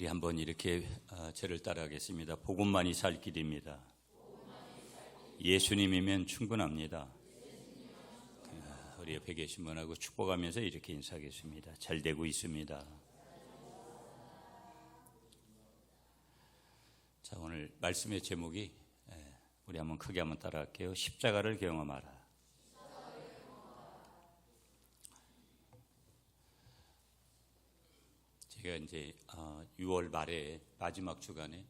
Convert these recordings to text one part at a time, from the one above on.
우리 한번 이렇게 저를 따라하겠습니다. 복음만이 살 길입니다. 예수님이면 충분합니다. 우리 옆에 계신 분하고 축복하면서 이렇게 인사하겠습니다. 잘 되고 있습니다. 자, 오늘 말씀의 제목이 우리 한번 크게 한번 따라할게요. 십자가를 경험하라. 제가 이제 6월 말에 마지막 주간에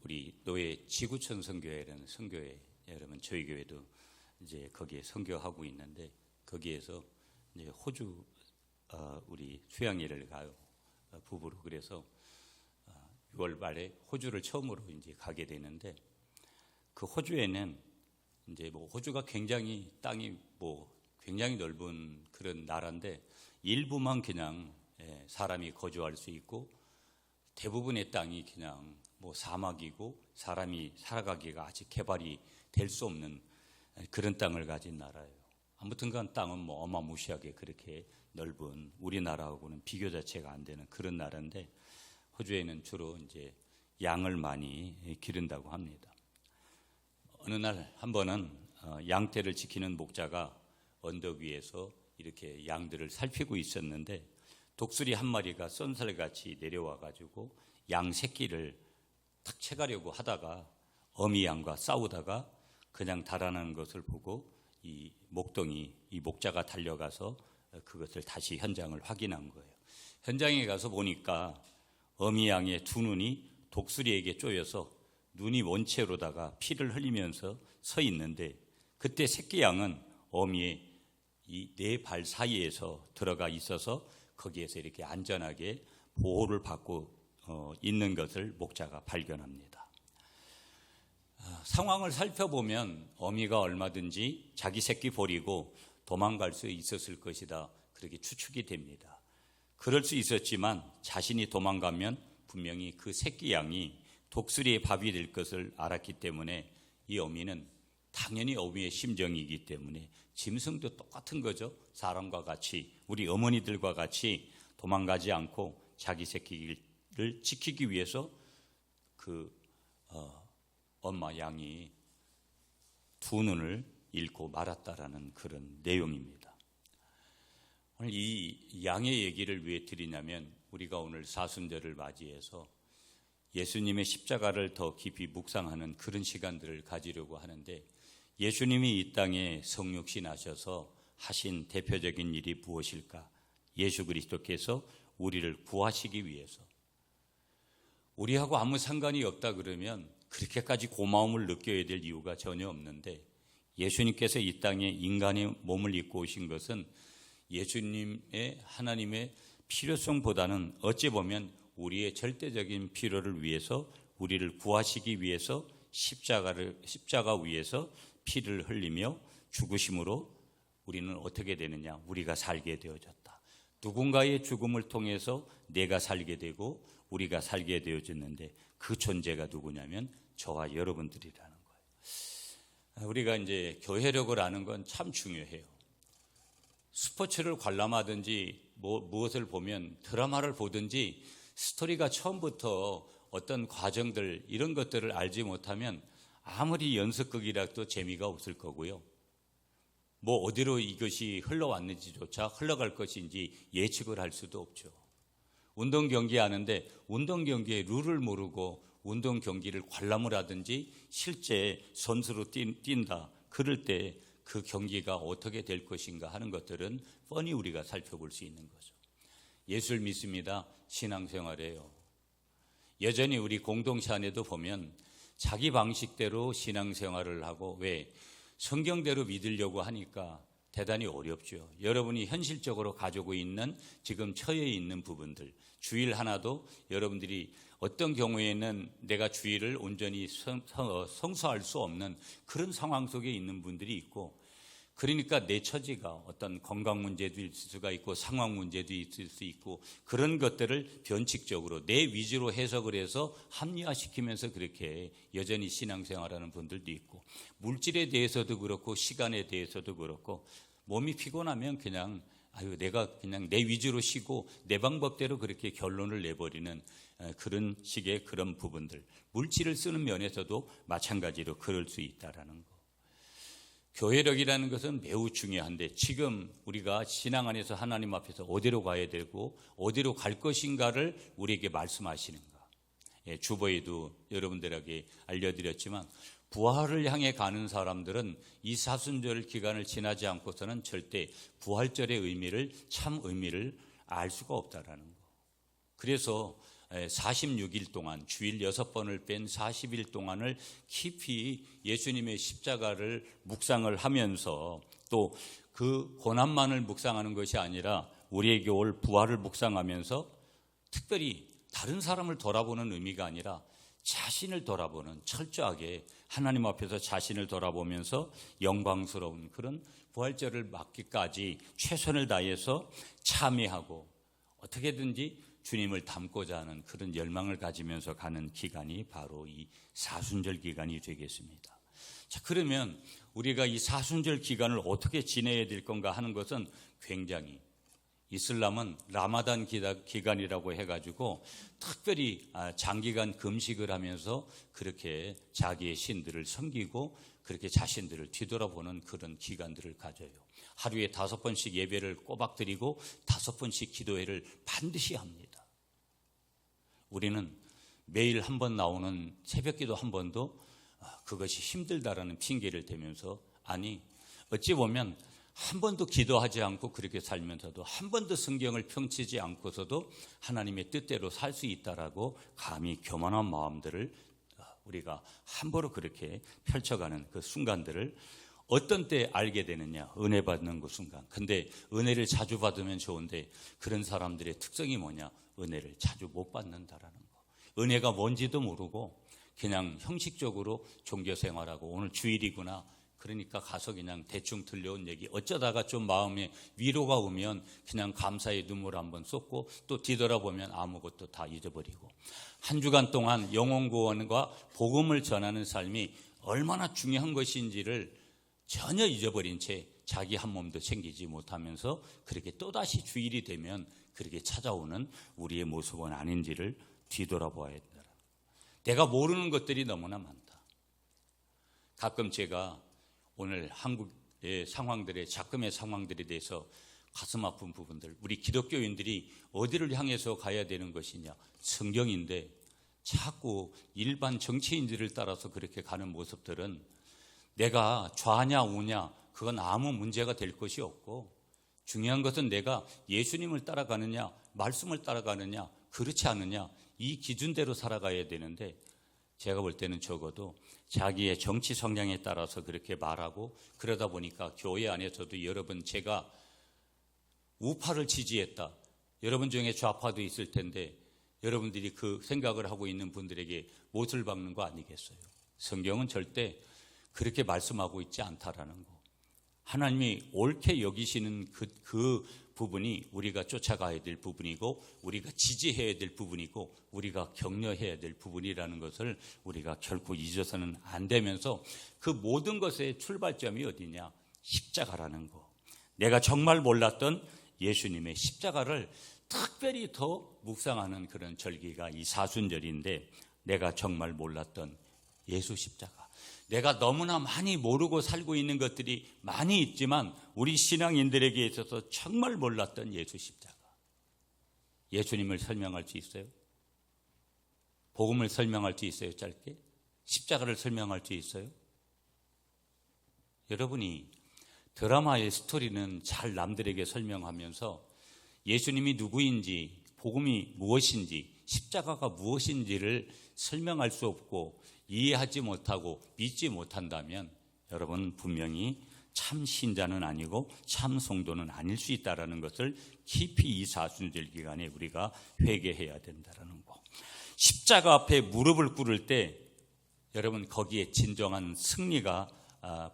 우리 노예 지구촌 선교회라는 선교회, 여러분 저희 교회도 이제 거기에 선교하고 있는데 거기에서 이제 호주 우리 수양회를 가요, 부부로. 그래서 6월 말에 호주를 처음으로 이제 가게 되는데, 그 호주에는 이제 뭐 호주가 굉장히 땅이 뭐 굉장히 넓은 그런 나라인데 일부만 그냥 사람이 거주할 수 있고 대부분의 땅이 그냥 뭐 사막이고 사람이 살아가기가 아직 개발이 될 수 없는 그런 땅을 가진 나라예요. 아무튼간 땅은 뭐 어마무시하게 그렇게 넓은, 우리나라하고는 비교 자체가 안 되는 그런 나라인데, 호주에는 주로 이제 양을 많이 기른다고 합니다. 어느 날 한 번은 양떼를 지키는 목자가 언덕 위에서 이렇게 양들을 살피고 있었는데 독수리 한 마리가 쏜살같이 내려와가지고 양 새끼를 탁 채가려고 하다가 어미 양과 싸우다가 그냥 달아나는 것을 보고 이 목자가 달려가서 그것을 다시 현장을 확인한 거예요. 현장에 가서 보니까 어미 양의 두 눈이 독수리에게 쪼여서 눈이 원채로다가 피를 흘리면서 서 있는데, 그때 새끼 양은 어미의 이 네 발 사이에서 들어가 있어서 거기에서 이렇게 안전하게 보호를 받고 있는 것을 목자가 발견합니다. 상황을 살펴보면 어미가 얼마든지 자기 새끼 버리고 도망갈 수 있었을 것이다, 그렇게 추측이 됩니다. 그럴 수 있었지만 자신이 도망가면 분명히 그 새끼 양이 독수리의 밥이 될 것을 알았기 때문에 이 어미는 당연히 어미의 심정이기 때문에 짐승도 똑같은 거죠. 사람과 같이, 우리 어머니들과 같이 도망가지 않고 자기 새끼를 지키기 위해서 그 엄마 양이 두 눈을 잃고 말았다라는 그런 내용입니다. 오늘 이 양의 얘기를 왜 드리냐면, 우리가 오늘 사순절을 맞이해서 예수님의 십자가를 더 깊이 묵상하는 그런 시간들을 가지려고 하는데, 예수님이 이 땅에 성육신하셔서 하신 대표적인 일이 무엇일까? 예수 그리스도께서 우리를 구하시기 위해서. 우리하고 아무 상관이 없다 그러면 그렇게까지 고마움을 느껴야 될 이유가 전혀 없는데, 예수님께서 이 땅에 인간의 몸을 입고 오신 것은 예수님의 하나님의 필요성보다는 어찌 보면 우리의 절대적인 필요를 위해서, 우리를 구하시기 위해서 십자가 위에서 피를 흘리며 죽으심으로 우리는 어떻게 되느냐? 우리가 살게 되어졌다. 누군가의 죽음을 통해서 내가 살게 되고 우리가 살게 되어졌는데, 그 존재가 누구냐면 저와 여러분들이라는 거예요. 우리가 이제 교회력을 아는 건 참 중요해요. 스포츠를 관람하든지 무엇을 보면, 드라마를 보든지 스토리가 처음부터 어떤 과정들, 이런 것들을 알지 못하면 아무리 연습극이라도 재미가 없을 거고요. 뭐 어디로 이것이 흘러왔는지조차, 흘러갈 것인지 예측을 할 수도 없죠. 운동 경기 하는데 운동 경기의 룰을 모르고 운동 경기를 관람을 하든지 실제 선수로 뛴다, 그럴 때 그 경기가 어떻게 될 것인가 하는 것들은 뻔히 우리가 살펴볼 수 있는 거죠. 예수를 믿습니다. 신앙생활이에요. 여전히 우리 공동체 안에도 보면 자기 방식대로 신앙생활을 하고, 왜? 성경대로 믿으려고 하니까 대단히 어렵죠. 여러분이 현실적으로 가지고 있는 지금 처해 있는 부분들, 주일 하나도 여러분들이 어떤 경우에는 내가 주일을 온전히 성수할 수 없는 그런 상황 속에 있는 분들이 있고, 그러니까 내 처지가 어떤 건강 문제도 있을 수가 있고 상황 문제도 있을 수 있고, 그런 것들을 변칙적으로 내 위주로 해석을 해서 합리화시키면서 그렇게 여전히 신앙생활하는 분들도 있고, 물질에 대해서도 그렇고 시간에 대해서도 그렇고, 몸이 피곤하면 그냥 내가 그냥 내 위주로 쉬고 내 방법대로 그렇게 결론을 내버리는 그런 식의 그런 부분들, 물질을 쓰는 면에서도 마찬가지로 그럴 수 있다라는 거. 교회력이라는 것은 매우 중요한데 지금 우리가 신앙 안에서 하나님 앞에서 어디로 가야 되고 어디로 갈 것인가를 우리에게 말씀하시는가. 주보에도 여러분들에게 알려드렸지만 부활을 향해 가는 사람들은 이 사순절 기간을 지나지 않고서는 절대 부활절의 의미를, 참 의미를 알 수가 없다라는 거. 그래서 46일 동안, 주일 6번을 뺀 40일 동안을 깊이 예수님의 십자가를 묵상을 하면서 또 그 고난만을 묵상하는 것이 아니라 우리에게 올 부활을 묵상하면서 특별히 다른 사람을 돌아보는 의미가 아니라 자신을 돌아보는, 철저하게 하나님 앞에서 자신을 돌아보면서 영광스러운 그런 부활절을 맞기까지 최선을 다해서 참여하고 어떻게든지 주님을 닮고자 하는 그런 열망을 가지면서 가는 기간이 바로 이 사순절 기간이 되겠습니다. 자, 그러면 우리가 이 사순절 기간을 어떻게 지내야 될 건가 하는 것은 굉장히, 이슬람은 라마단 기간이라고 해가지고 특별히 장기간 금식을 하면서 그렇게 자기의 신들을 섬기고 그렇게 자신들을 뒤돌아보는 그런 기간들을 가져요. 하루에 5번씩 예배를 꼬박 드리고 5번씩 기도회를 반드시 합니다. 우리는 매일 한 번 나오는 새벽기도 한 번도 그것이 힘들다라는 핑계를 대면서, 아니 어찌 보면 한 번도 기도하지 않고 그렇게 살면서도 한 번도 성경을 펼치지 않고서도 하나님의 뜻대로 살 수 있다라고 감히 교만한 마음들을 우리가 함부로 그렇게 펼쳐가는 그 순간들을 어떤 때 알게 되느냐, 은혜 받는 그 순간. 근데 은혜를 자주 받으면 좋은데 그런 사람들의 특성이 뭐냐, 은혜를 자주 못 받는다라는 거. 은혜가 뭔지도 모르고 그냥 형식적으로 종교 생활하고 오늘 주일이구나, 그러니까 가서 그냥 대충 들려온 얘기, 어쩌다가 좀 마음에 위로가 오면 그냥 감사의 눈물 한번 쏟고 또 뒤돌아보면 아무것도 다 잊어버리고, 한 주간 동안 영혼 구원과 복음을 전하는 삶이 얼마나 중요한 것인지를 전혀 잊어버린 채 자기 한 몸도 챙기지 못하면서 그렇게 또다시 주일이 되면 그렇게 찾아오는 우리의 모습은 아닌지를 뒤돌아보아야 된다. 내가 모르는 것들이 너무나 많다. 가끔 제가 오늘 한국의 상황들에, 작금의 상황들에 대해서 가슴 아픈 부분들, 우리 기독교인들이 어디를 향해서 가야 되는 것이냐, 성경인데 자꾸 일반 정치인들을 따라서 그렇게 가는 모습들은 내가 좌냐 우냐 그건 아무 문제가 될 것이 없고, 중요한 것은 내가 예수님을 따라가느냐 말씀을 따라가느냐 그렇지 않느냐, 이 기준대로 살아가야 되는데, 제가 볼 때는 적어도 자기의 정치 성향에 따라서 그렇게 말하고, 그러다 보니까 교회 안에서도 여러분, 제가 우파를 지지했다, 여러분 중에 좌파도 있을 텐데 여러분들이 그 생각을 하고 있는 분들에게 못을 박는 거 아니겠어요? 성경은 절대 그렇게 말씀하고 있지 않다라는 거. 하나님이 옳게 여기시는 그 부분이 우리가 쫓아가야 될 부분이고, 우리가 지지해야 될 부분이고, 우리가 격려해야 될 부분이라는 것을 우리가 결코 잊어서는 안 되면서, 그 모든 것의 출발점이 어디냐? 십자가라는 거. 내가 정말 몰랐던 예수님의 십자가를 특별히 더 묵상하는 그런 절기가 이 사순절인데, 내가 정말 몰랐던 예수 십자가. 내가 너무나 많이 모르고 살고 있는 것들이 많이 있지만 우리 신앙인들에게 있어서 정말 몰랐던 예수 십자가. 예수님을 설명할 수 있어요? 복음을 설명할 수 있어요? 짧게? 십자가를 설명할 수 있어요? 여러분이 드라마의 스토리는 잘 남들에게 설명하면서 예수님이 누구인지, 복음이 무엇인지, 십자가가 무엇인지를 설명할 수 없고 이해하지 못하고 믿지 못한다면 여러분 분명히 참 신자는 아니고 참 성도는 아닐 수 있다는 것을 깊이 이 사순절 기간에 우리가 회개해야 된다는 거. 십자가 앞에 무릎을 꿇을 때 여러분 거기에 진정한 승리가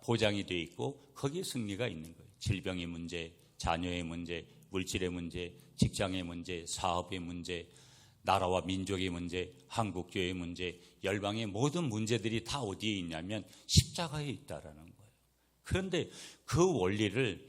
보장이 되어 있고 거기에 승리가 있는 거예요. 질병의 문제, 자녀의 문제, 물질의 문제, 직장의 문제, 사업의 문제, 나라와 민족의 문제, 한국교회의 문제, 열방의 모든 문제들이 다 어디에 있냐면 십자가에 있다라는 거예요. 그런데 그 원리를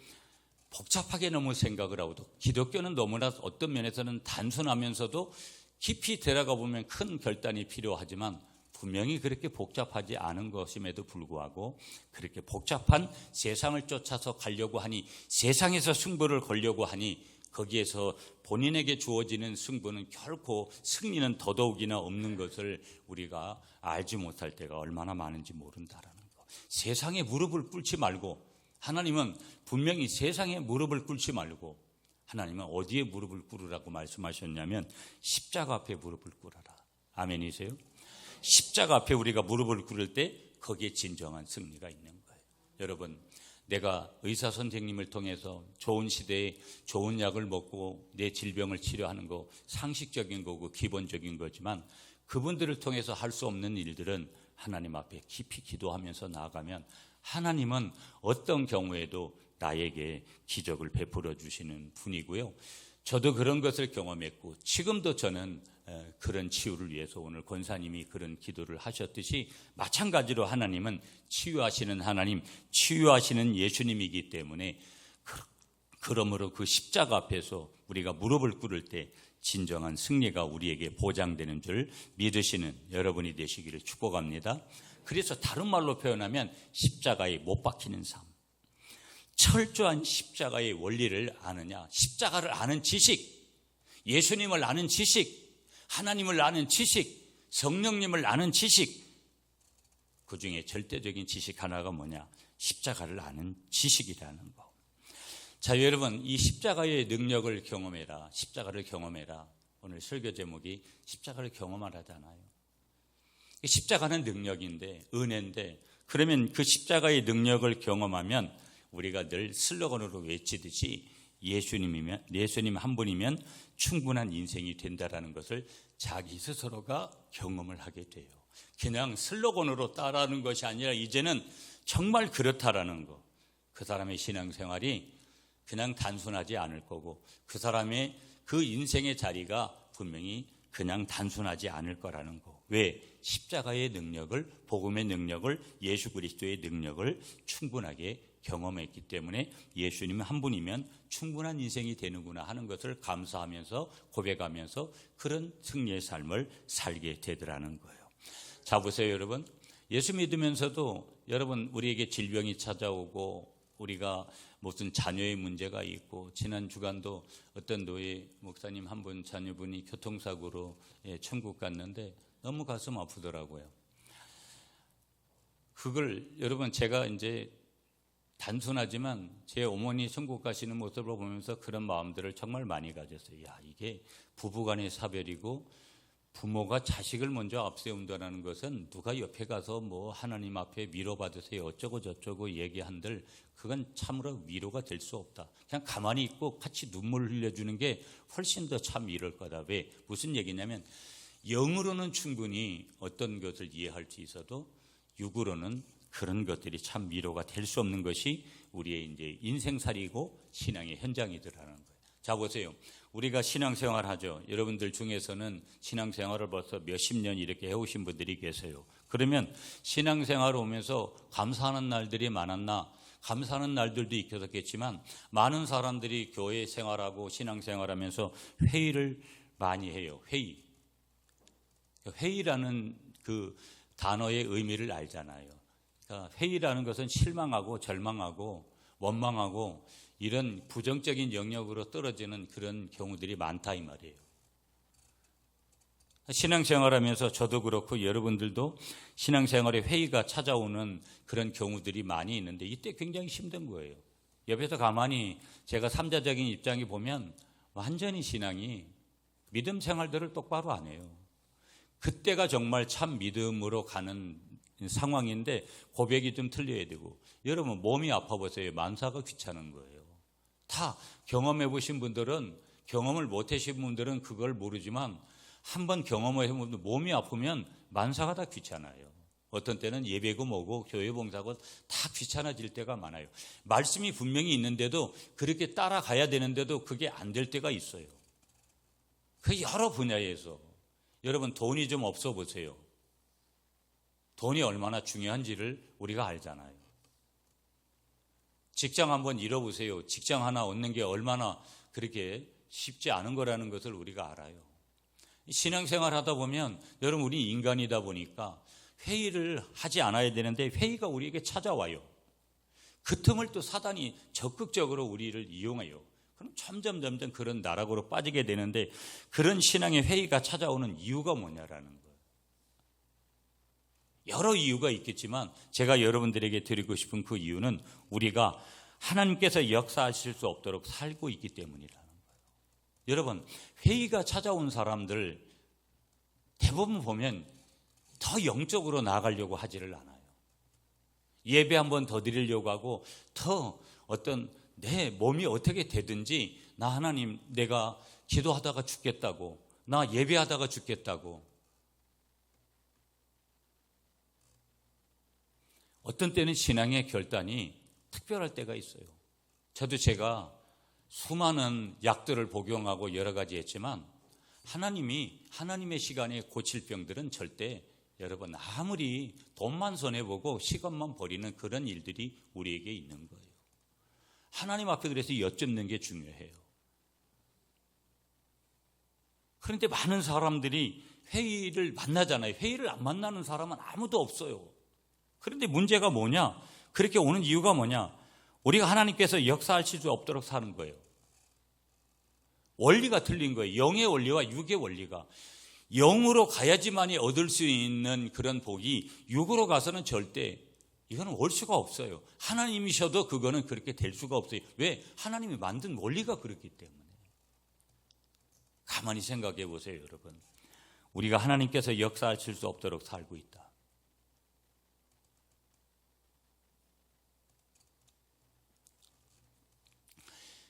복잡하게 너무 생각을 하고도 기독교는 너무나 어떤 면에서는 단순하면서도 깊이 들어가 보면 큰 결단이 필요하지만 분명히 그렇게 복잡하지 않은 것임에도 불구하고 그렇게 복잡한 세상을 쫓아서 가려고 하니 세상에서 승부를 걸려고 하니 거기에서 본인에게 주어지는 승부는 결코 승리는 더더욱이나 없는 것을 우리가 알지 못할 때가 얼마나 많은지 모른다라는 거. 세상에 무릎을 꿇지 말고 하나님은 분명히 세상에 무릎을 꿇지 말고 하나님은 어디에 무릎을 꿇으라고 말씀하셨냐면 십자가 앞에 무릎을 꿇어라. 아멘이세요? 십자가 앞에 우리가 무릎을 꿇을 때 거기에 진정한 승리가 있는 거예요. 여러분, 내가 의사 선생님을 통해서 좋은 시대에 좋은 약을 먹고 내 질병을 치료하는 거 상식적인 거고 기본적인 거지만 그분들을 통해서 할 수 없는 일들은 하나님 앞에 깊이 기도하면서 나아가면 하나님은 어떤 경우에도 나에게 기적을 베풀어 주시는 분이고요. 저도 그런 것을 경험했고 지금도 저는 그런 치유를 위해서 오늘 권사님이 그런 기도를 하셨듯이 마찬가지로 하나님은 치유하시는 하나님, 치유하시는 예수님이기 때문에 그러므로 그 십자가 앞에서 우리가 무릎을 꿇을 때 진정한 승리가 우리에게 보장되는 줄 믿으시는 여러분이 되시기를 축복합니다. 그래서 다른 말로 표현하면 십자가에 못 박히는 삶. 철저한 십자가의 원리를 아느냐, 십자가를 아는 지식, 예수님을 아는 지식, 하나님을 아는 지식, 성령님을 아는 지식, 그 중에 절대적인 지식 하나가 뭐냐? 십자가를 아는 지식이라는 거. 자, 여러분, 이 십자가의 능력을 경험해라, 십자가를 경험해라. 오늘 설교 제목이 십자가를 경험하라잖아요. 십자가는 능력인데, 은혜인데, 그러면 그 십자가의 능력을 경험하면 우리가 늘 슬로건으로 외치듯이 예수님 한 분이면 충분한 인생이 된다라는 것을 자기 스스로가 경험을 하게 돼요. 그냥 슬로건으로 따라하는 것이 아니라 이제는 정말 그렇다라는 거. 그 사람의 신앙생활이 그냥 단순하지 않을 거고 그 사람의 그 인생의 자리가 분명히 그냥 단순하지 않을 거라는 거. 왜? 십자가의 능력을, 복음의 능력을, 예수 그리스도의 능력을 충분하게 경험했기 때문에 예수님 한 분이면 충분한 인생이 되는구나 하는 것을 감사하면서 고백하면서 그런 승리의 삶을 살게 되더라는 거예요. 자, 보세요, 여러분. 예수 믿으면서도 여러분 우리에게 질병이 찾아오고 우리가 무슨 자녀의 문제가 있고 지난 주간도 어떤 노예 목사님 한 분 자녀분이 교통사고로 천국 갔는데 너무 가슴 아프더라고요. 그걸 여러분 제가 이제 단순하지만 제 어머니 천국 가시는 모습을 보면서 그런 마음들을 정말 많이 가졌어요. 야, 이게 부부간의 사별이고 부모가 자식을 먼저 앞세운다는 것은 누가 옆에 가서 뭐 하나님 앞에 위로받으세요 어쩌고 저쩌고 얘기한들 그건 참으로 위로가 될 수 없다. 그냥 가만히 있고 같이 눈물 흘려주는 게 훨씬 더 참 이럴 거다. 왜? 무슨 얘기냐면 영으로는 충분히 어떤 것을 이해할 수 있어도 육으로는 그런 것들이 참 위로가 될 수 없는 것이 우리의 이제 인생살이고 신앙의 현장이더라는 거예요. 자, 보세요. 우리가 신앙생활 하죠. 여러분들 중에서는 신앙생활을 벌써 몇십 년 이렇게 해오신 분들이 계세요. 그러면 신앙생활을 오면서 감사하는 날들이 많았나? 감사하는 날들도 있었겠지만 많은 사람들이 교회 생활하고 신앙생활하면서 회의를 많이 해요. 회의라는 그 단어의 의미를 알잖아요. 그러니까 회의라는 것은 실망하고 절망하고 원망하고 이런 부정적인 영역으로 떨어지는 그런 경우들이 많다 이 말이에요. 신앙생활하면서 저도 그렇고 여러분들도 신앙생활에 회의가 찾아오는 그런 경우들이 많이 있는데 이때 굉장히 힘든 거예요. 옆에서 가만히 제가 삼자적인 입장에 보면 완전히 신앙이 믿음 생활들을 똑바로 안 해요. 그때가 정말 참 믿음으로 가는 상황인데 고백이 좀 틀려야 되고 여러분 몸이 아파 보세요. 만사가 귀찮은 거예요. 다 경험해 보신 분들은 경험을 못 하신 분들은 그걸 모르지만 한번 경험을 해보면 몸이 아프면 만사가 다 귀찮아요. 어떤 때는 예배고 뭐고 교회 봉사고 다 귀찮아질 때가 많아요. 말씀이 분명히 있는데도 그렇게 따라가야 되는데도 그게 안 될 때가 있어요. 그 여러 분야에서 여러분 돈이 좀 없어 보세요. 돈이 얼마나 중요한지를 우리가 알잖아요. 직장 한번 잃어보세요. 직장 하나 얻는 게 얼마나 그렇게 쉽지 않은 거라는 것을 우리가 알아요. 신앙생활 하다 보면 여러분 우리 인간이다 보니까 회의를 하지 않아야 되는데 회의가 우리에게 찾아와요. 그 틈을 또 사단이 적극적으로 우리를 이용해요. 그럼 점점 그런 나락으로 빠지게 되는데 그런 신앙의 회의가 찾아오는 이유가 뭐냐라는 거예요. 여러 이유가 있겠지만 제가 여러분들에게 드리고 싶은 그 이유는 우리가 하나님께서 역사하실 수 없도록 살고 있기 때문이라는 거예요. 여러분 회의가 찾아온 사람들 대부분 보면 더 영적으로 나아가려고 하지를 않아요. 예배 한 번 더 드리려고 하고 더 어떤 내 몸이 어떻게 되든지 나 하나님 내가 기도하다가 죽겠다고 나 예배하다가 죽겠다고 어떤 때는 신앙의 결단이 특별할 때가 있어요. 저도 제가 수많은 약들을 복용하고 여러 가지 했지만 하나님의 시간에 고칠 병들은 절대 여러분 아무리 돈만 손해보고 시간만 버리는 그런 일들이 우리에게 있는 거예요. 하나님 앞에 그래서 여쭙는 게 중요해요. 그런데 많은 사람들이 회의를 만나잖아요. 회의를 안 만나는 사람은 아무도 없어요. 그런데 문제가 뭐냐? 그렇게 오는 이유가 뭐냐? 우리가 하나님께서 역사하실 수 없도록 사는 거예요. 원리가 틀린 거예요. 영의 원리와 육의 원리가. 영으로 가야지만이 얻을 수 있는 그런 복이 육으로 가서는 절대 이거는 올 수가 없어요. 하나님이셔도 그거는 그렇게 될 수가 없어요. 왜? 하나님이 만든 원리가 그렇기 때문에. 가만히 생각해 보세요, 여러분. 우리가 하나님께서 역사하실 수 없도록 살고 있다.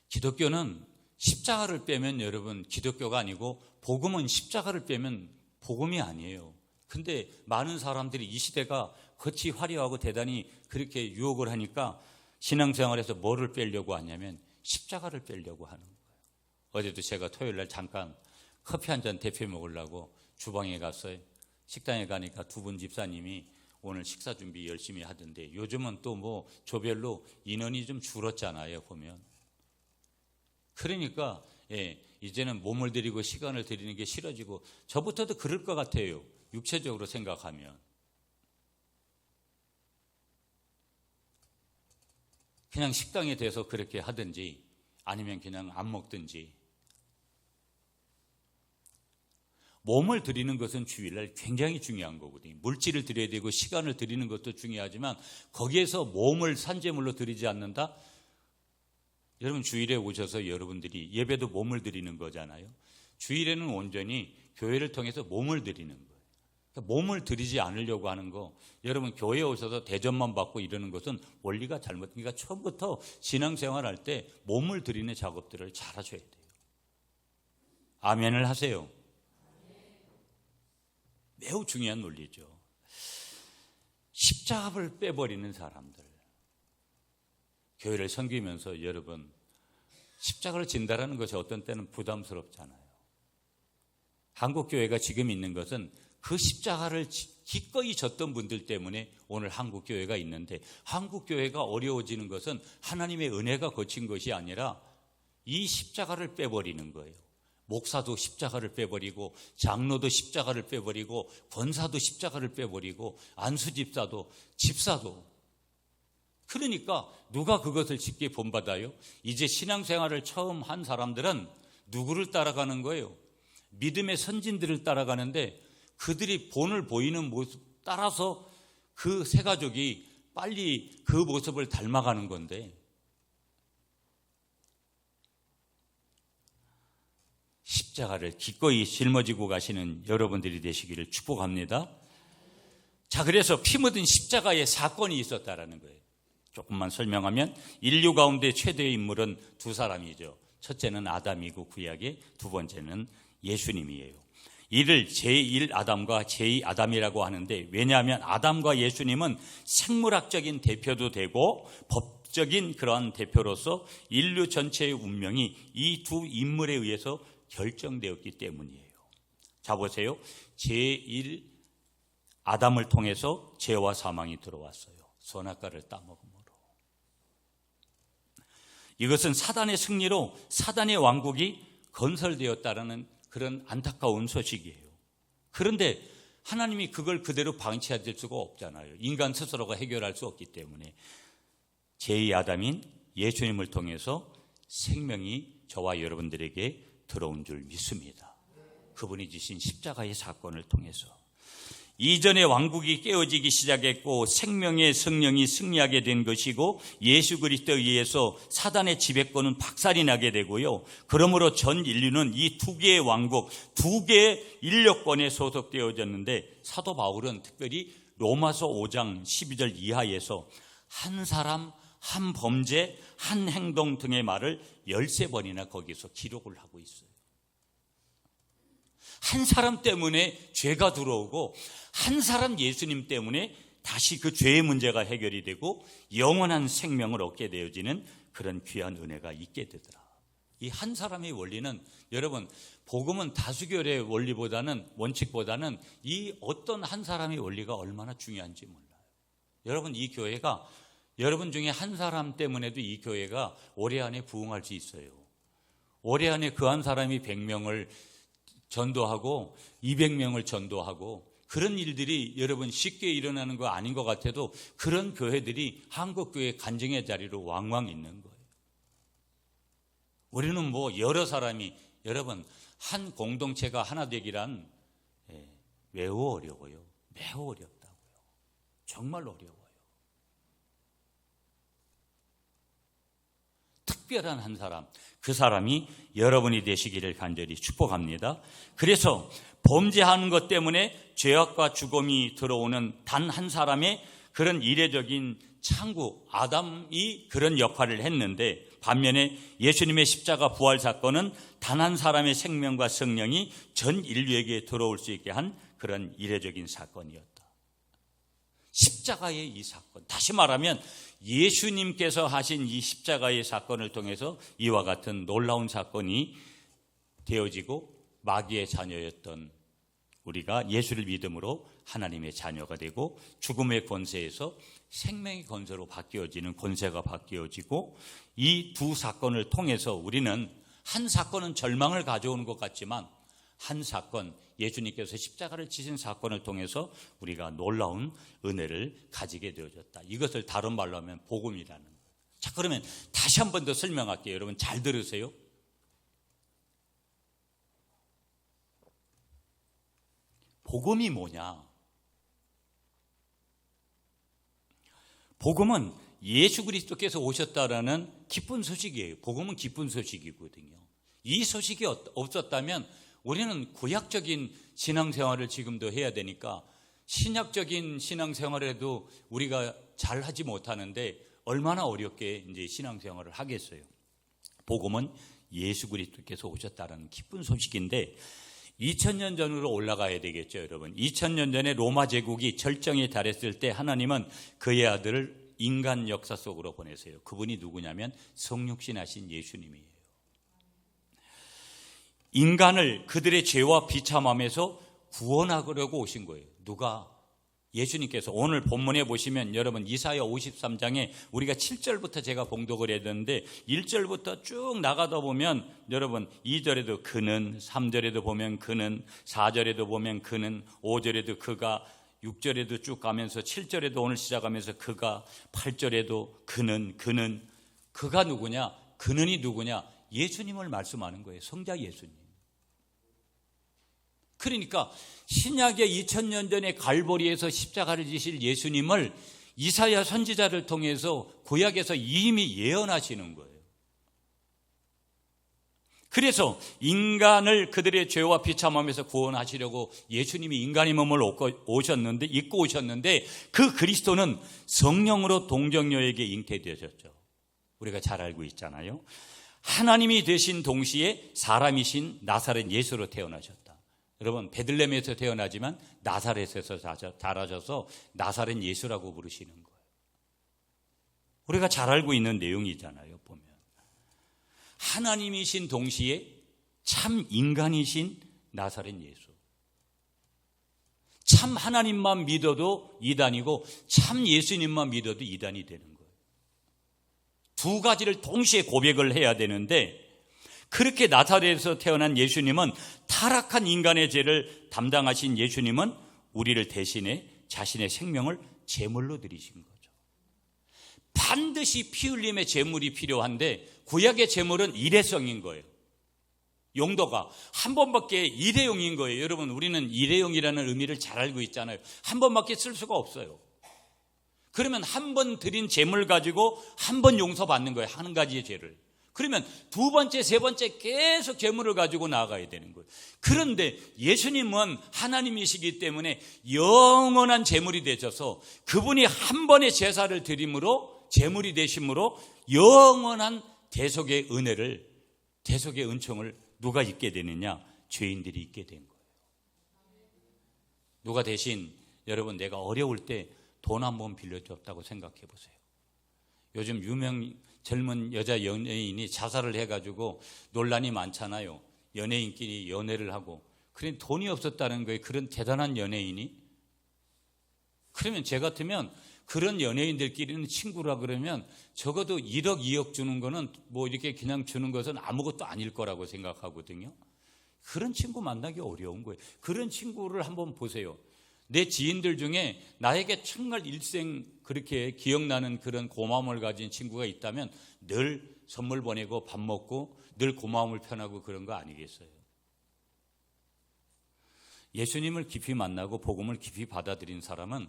기독교는 십자가를 빼면 여러분 기독교가 아니고 복음은 십자가를 빼면 복음이 아니에요. 근데 많은 사람들이 이 시대가 겉이 화려하고 대단히 그렇게 유혹을 하니까 신앙생활에서 뭐를 빼려고 하냐면 십자가를 빼려고 하는 거예요. 어제도 제가 토요일 날 잠깐 커피 한 잔 대표 먹으려고 주방에 갔어요. 식당에 가니까 두 분 집사님이 오늘 식사 준비 열심히 하던데 요즘은 또 뭐 조별로 인원이 좀 줄었잖아요, 보면. 그러니까 이제는 몸을 들이고 시간을 들이는 게 싫어지고 저부터도 그럴 것 같아요. 육체적으로 생각하면. 그냥 식당에 대해서 그렇게 하든지 아니면 그냥 안 먹든지. 몸을 들이는 것은 주일날 굉장히 중요한 거거든요. 물질을 드려야 되고 시간을 드리는 것도 중요하지만 거기에서 몸을 산재물로 드리지 않는다? 여러분 주일에 오셔서 여러분들이 예배도 몸을 드리는 거잖아요. 주일에는 온전히 교회를 통해서 몸을 드리는 거예요. 그러니까 몸을 드리지 않으려고 하는 거 여러분 교회에 오셔서 대접만 받고 이러는 것은 원리가 잘못. 그러니까 처음부터 신앙생활할 때 몸을 드리는 작업들을 잘 하셔야 돼요. 아멘을 하세요. 매우 중요한 논리죠. 십자가를 빼버리는 사람들. 교회를 섬기면서 여러분 십자가를 진다라는 것이 어떤 때는 부담스럽잖아요. 한국교회가 지금 있는 것은 그 십자가를 기꺼이 졌던 분들 때문에 오늘 한국교회가 있는데 한국교회가 어려워지는 것은 하나님의 은혜가 거친 것이 아니라 이 십자가를 빼버리는 거예요. 목사도 십자가를 빼버리고 장로도 십자가를 빼버리고 권사도 십자가를 빼버리고 안수집사도 집사도. 그러니까 누가 그것을 쉽게 본받아요? 이제 신앙생활을 처음 한 사람들은 누구를 따라가는 거예요? 믿음의 선진들을 따라가는데 그들이 본을 보이는 모습 따라서 그 세 가족이 빨리 그 모습을 닮아가는 건데 십자가를 기꺼이 짊어지고 가시는 여러분들이 되시기를 축복합니다. 자, 그래서 피 묻은 십자가의 사건이 있었다라는 거예요. 조금만 설명하면 인류 가운데 최대의 인물은 두 사람이죠. 첫째는 아담이고 구약의 두 번째는 예수님이에요. 이를 제1 아담과 제2 아담이라고 하는데 왜냐하면 아담과 예수님은 생물학적인 대표도 되고 법적인 그러한 대표로서 인류 전체의 운명이 이 두 인물에 의해서 결정되었기 때문이에요. 자 보세요. 제1 아담을 통해서 죄와 사망이 들어왔어요. 선악과를 따먹음으로. 이것은 사단의 승리로 사단의 왕국이 건설되었다라는 그런 안타까운 소식이에요. 그런데 하나님이 그걸 그대로 방치할 수가 없잖아요. 인간 스스로가 해결할 수 없기 때문에 제2 아담인 예수님을 통해서 생명이 저와 여러분들에게 들어온 줄 믿습니다. 그분이 지신 십자가의 사건을 통해서 이전의 왕국이 깨어지기 시작했고 생명의 성령이 승리하게 된 것이고 예수 그리스도에 의해서 사단의 지배권은 박살이 나게 되고요. 그러므로 전 인류는 이 두 개의 왕국, 두 개의 인력권에 소속되어졌는데 사도 바울은 특별히 로마서 5장 12절 이하에서 한 사람, 한 범죄, 한 행동 등의 말을 13번이나 거기서 기록을 하고 있어요. 한 사람 때문에 죄가 들어오고 한 사람 예수님 때문에 다시 그 죄의 문제가 해결이 되고 영원한 생명을 얻게 되어지는 그런 귀한 은혜가 있게 되더라. 이 한 사람의 원리는 여러분 복음은 다수결의 원칙보다는 이 어떤 한 사람의 원리가 얼마나 중요한지 몰라요. 여러분 이 교회가 여러분 중에 한 사람 때문에도 이 교회가 올해 안에 부흥할 수 있어요. 올해 안에 그 한 사람이 100명을 전도하고 200명을 전도하고 그런 일들이 여러분 쉽게 일어나는 거 아닌 것 같아도 그런 교회들이 한국교회 간증의 자리로 왕왕 있는 거예요. 우리는 뭐 여러 사람이 여러분 한 공동체가 하나 되기란 매우 어려워요. 매우 어렵다고요. 정말 어려워요. 특별한 한 사람, 그 사람이 여러분이 되시기를 간절히 축복합니다. 그래서 범죄하는 것 때문에 죄악과 죽음이 들어오는 단 한 사람의 그런 이례적인 창구, 아담이 그런 역할을 했는데 반면에 예수님의 십자가 부활 사건은 단 한 사람의 생명과 성령이 전 인류에게 들어올 수 있게 한 그런 이례적인 사건이었다. 십자가의 이 사건, 다시 말하면 예수님께서 하신 이 십자가의 사건을 통해서 이와 같은 놀라운 사건이 되어지고 마귀의 자녀였던 우리가 예수를 믿음으로 하나님의 자녀가 되고 죽음의 권세에서 생명의 권세로 바뀌어지는 권세가 바뀌어지고 이 두 사건을 통해서 우리는 한 사건은 절망을 가져오는 것 같지만 한 사건, 예수님께서 십자가를 지신 사건을 통해서 우리가 놀라운 은혜를 가지게 되어졌다. 이것을 다른 말로 하면 복음이라는 거예요. 자, 그러면 다시 한 번 더 설명할게요. 여러분 잘 들으세요. 복음이 뭐냐? 복음은 예수 그리스도께서 오셨다라는 기쁜 소식이에요. 복음은 기쁜 소식이거든요. 이 소식이 없었다면 우리는 구약적인 신앙생활을 지금도 해야 되니까 신약적인 신앙생활에도 우리가 잘 하지 못하는데 얼마나 어렵게 이제 신앙생활을 하겠어요. 복음은 예수 그리스도께서 오셨다라는 기쁜 소식인데 2000년 전으로 올라가야 되겠죠, 여러분. 2000년 전에 로마 제국이 절정에 달했을 때 하나님은 그의 아들을 인간 역사 속으로 보내세요. 그분이 누구냐면 성육신하신 예수님이에요. 인간을 그들의 죄와 비참함에서 구원하려고 오신 거예요. 누가? 예수님께서. 오늘 본문에 보시면 여러분 이사야 53장에 우리가 7절부터 제가 봉독을 해야 되는데 1절부터 쭉 나가다 보면 여러분 2절에도 그는, 3절에도 보면 그는, 4절에도 보면 그는, 5절에도 그가, 6절에도 쭉 가면서 7절에도 오늘 시작하면서 그가, 8절에도 그는, 그가 누구냐? 그는이 누구냐? 예수님을 말씀하는 거예요. 성자 예수님. 그러니까 신약의 2000년 전에 갈보리에서 십자가를 지실 예수님을 이사야 선지자를 통해서 구약에서 이미 예언하시는 거예요. 그래서 인간을 그들의 죄와 비참함에서 구원하시려고 예수님이 인간의 몸을 입고 오셨는데 그 그리스도는 성령으로 동정녀에게 잉태되셨죠. 우리가 잘 알고 있잖아요. 하나님이 되신 동시에 사람이신 나사렛 예수로 태어나셨다. 여러분 베들레헴에서 태어나지만 나사렛에서 자라셔서 나사렛 예수라고 부르시는 거예요. 우리가 잘 알고 있는 내용이잖아요. 보면 하나님이신 동시에 참 인간이신 나사렛 예수. 참 하나님만 믿어도 이단이고 참 예수님만 믿어도 이단이 되는 거예요. 두 가지를 동시에 고백을 해야 되는데, 그렇게 나사렛에서 태어난 예수님은, 타락한 인간의 죄를 담당하신 예수님은 우리를 대신해 자신의 생명을 제물로 드리신 거죠. 반드시 피 흘림의 제물이 필요한데 구약의 제물은 일회성인 거예요. 용도가 한 번밖에, 일회용인 거예요. 여러분, 우리는 일회용이라는 의미를 잘 알고 있잖아요. 한 번밖에 쓸 수가 없어요. 그러면 한 번 드린 제물 가지고 한 번 용서받는 거예요. 한 가지의 죄를. 그러면 두 번째, 세 번째 계속 제물을 가지고 나아가야 되는 거예요. 그런데 예수님은 하나님이시기 때문에 영원한 제물이 되셔서 그분이 한 번의 제사를 드림으로, 제물이 되심으로 영원한 대속의 은혜를, 대속의 은총을 누가 잊게 되느냐? 죄인들이 잊게 된 거예요. 누가 대신, 여러분, 내가 어려울 때 돈 한 번 빌려줬다고 생각해 보세요. 요즘 유명 젊은 여자 연예인이 자살을 해가지고 논란이 많잖아요. 연예인끼리 연애를 하고. 그런데 돈이 없었다는 거예요. 그런 대단한 연예인이. 그러면 제 같으면 그런 연예인들끼리는 친구라 그러면 적어도 1억, 2억 주는 거는 뭐 이렇게 그냥 주는 것은 아무것도 아닐 거라고 생각하거든요. 그런 친구 만나기 어려운 거예요. 그런 친구를 한번 보세요. 내 지인들 중에 나에게 정말 일생 그렇게 기억나는 그런 고마움을 가진 친구가 있다면 늘 선물 보내고 밥 먹고 늘 고마움을 표하고 그런 거 아니겠어요? 예수님을 깊이 만나고 복음을 깊이 받아들인 사람은,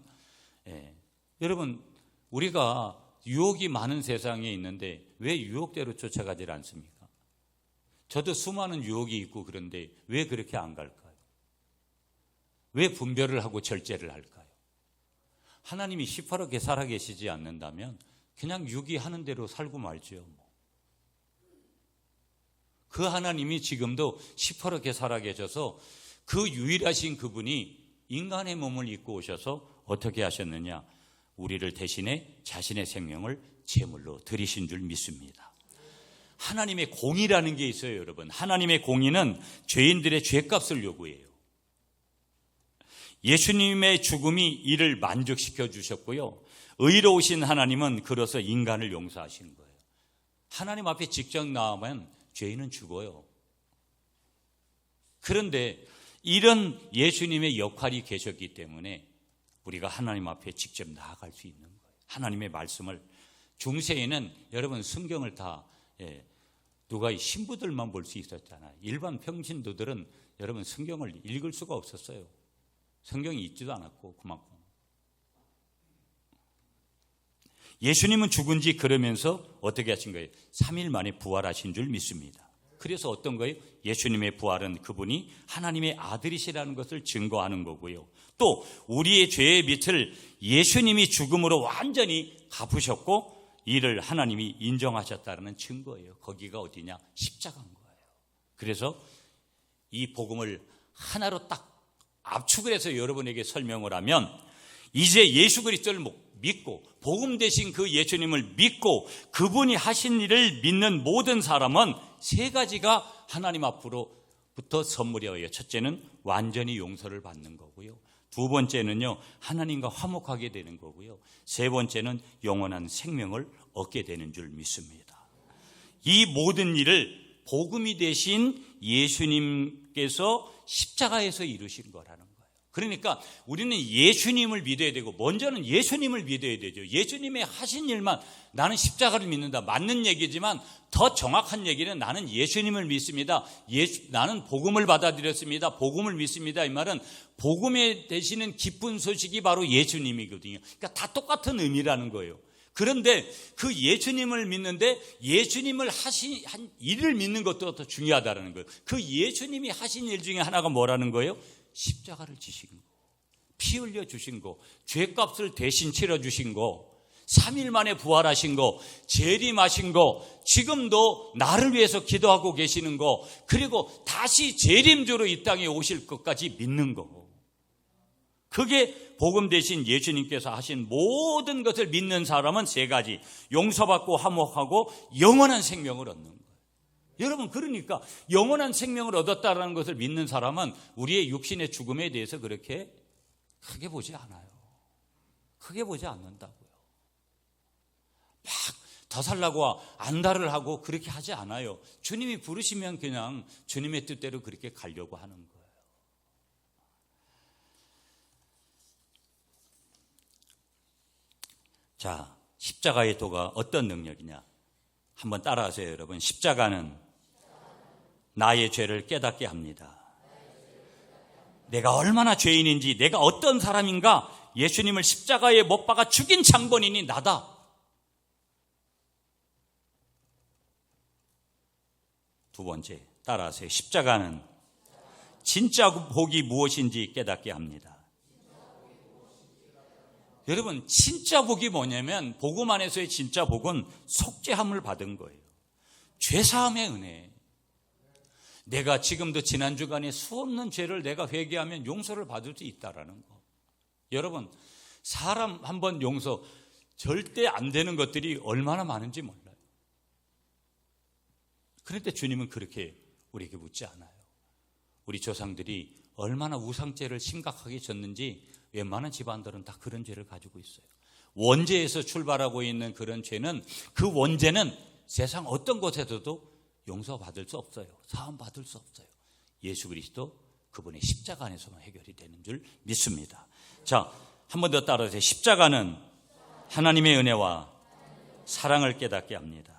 여러분, 우리가 유혹이 많은 세상에 있는데 왜 유혹대로 쫓아가질 않습니까? 저도 수많은 유혹이 있고 그런데 왜 그렇게 안 갈까요? 왜 분별을 하고 절제를 할까요? 하나님이 시퍼렇게 살아계시지 않는다면 그냥 유기하는 대로 살고 말죠. 그 하나님이 지금도 시퍼렇게 살아계셔서 그 유일하신 그분이 인간의 몸을 입고 오셔서 어떻게 하셨느냐? 우리를 대신해 자신의 생명을 제물로 드리신 줄 믿습니다. 하나님의 공의라는 게 있어요, 여러분. 하나님의 공의는 죄인들의 죄값을 요구해요. 예수님의 죽음이 이를 만족시켜 주셨고요. 의로우신 하나님은 그로서 인간을 용서하신 거예요. 하나님 앞에 직접 나오면 죄인은 죽어요. 그런데 이런 예수님의 역할이 계셨기 때문에 우리가 하나님 앞에 직접 나아갈 수 있는 거예요. 하나님의 말씀을, 중세에는 여러분 성경을 다 누가 신부들만 볼 수 있었잖아요. 일반 평신도들은 여러분 성경을 읽을 수가 없었어요. 성경이 있지도 않았고 그만큼. 예수님은 죽은 지 그러면서 어떻게 하신 거예요? 3일 만에 부활하신 줄 믿습니다. 그래서 어떤 거예요? 예수님의 부활은 그분이 하나님의 아들이시라는 것을 증거하는 거고요. 또 우리의 죄의 빚을 예수님이 죽음으로 완전히 갚으셨고 이를 하나님이 인정하셨다는 증거예요. 거기가 어디냐? 십자가인 거예요. 그래서 이 복음을 하나로 딱 압축을 해서 여러분에게 설명을 하면, 이제 예수 그리스도를 믿고 복음 되신 그 예수님을 믿고 그분이 하신 일을 믿는 모든 사람은 세 가지가 하나님 앞으로부터 선물이에요. 첫째는 완전히 용서를 받는 거고요. 두 번째는요, 하나님과 화목하게 되는 거고요. 세 번째는 영원한 생명을 얻게 되는 줄 믿습니다. 이 모든 일을 복음이 되신 예수님께서 십자가에서 이루신 거라는 거예요. 그러니까 우리는 예수님을 믿어야 되고, 먼저는 예수님을 믿어야 되죠. 예수님의 하신 일만, 나는 십자가를 믿는다, 맞는 얘기지만 더 정확한 얘기는 나는 예수님을 믿습니다. 나는 복음을 받아들였습니다. 복음을 믿습니다. 이 말은 복음에 되시는 기쁜 소식이 바로 예수님이거든요. 그러니까 다 똑같은 의미라는 거예요. 그런데 그 예수님을 믿는데 예수님을 한 일을 믿는 것도 더 중요하다는 거예요. 그 예수님이 하신 일 중에 하나가 뭐라는 거예요? 십자가를 지신 거, 피 흘려 주신 거, 죄값을 대신 치러 주신 거, 3일 만에 부활하신 거, 재림하신 거, 지금도 나를 위해서 기도하고 계시는 거, 그리고 다시 재림주로 이 땅에 오실 것까지 믿는 거. 그게 복음 대신 예수님께서 하신 모든 것을 믿는 사람은 세 가지: 용서받고 화목하고 영원한 생명을 얻는 거예요. 여러분, 그러니까 영원한 생명을 얻었다는 것을 믿는 사람은 우리의 육신의 죽음에 대해서 그렇게 크게 보지 않아요. 크게 보지 않는다고요. 막 더 살라고 안달을 하고 그렇게 하지 않아요. 주님이 부르시면 그냥 주님의 뜻대로 그렇게 가려고 하는 거예요. 자, 십자가의 도가 어떤 능력이냐? 한번 따라하세요, 여러분. 십자가는 나의 죄를 깨닫게 합니다. 내가 얼마나 죄인인지, 내가 어떤 사람인가, 예수님을 십자가에 못 박아 죽인 장본인이 나다. 두 번째, 따라하세요. 십자가는 진짜 복이 무엇인지 깨닫게 합니다. 여러분, 진짜 복이 뭐냐면 복음 안에서의 진짜 복은 속죄함을 받은 거예요. 죄사함의 은혜. 내가 지금도 지난 주간에 수없는 죄를 내가 회개하면 용서를 받을 수 있다라는 거. 여러분, 사람 한번 용서 절대 안 되는 것들이 얼마나 많은지 몰라요. 그런데 주님은 그렇게 우리에게 묻지 않아요. 우리 조상들이 얼마나 우상죄를 심각하게 졌는지 웬만한 집안들은 다 그런 죄를 가지고 있어요. 원죄에서 출발하고 있는 그런 죄는, 그 원죄는 세상 어떤 곳에서도 용서받을 수 없어요. 사함받을 수 없어요. 예수 그리스도 그분의 십자가 안에서만 해결이 되는 줄 믿습니다. 자, 한 번 더 따라하세요. 십자가는 하나님의 은혜와 사랑을 깨닫게 합니다.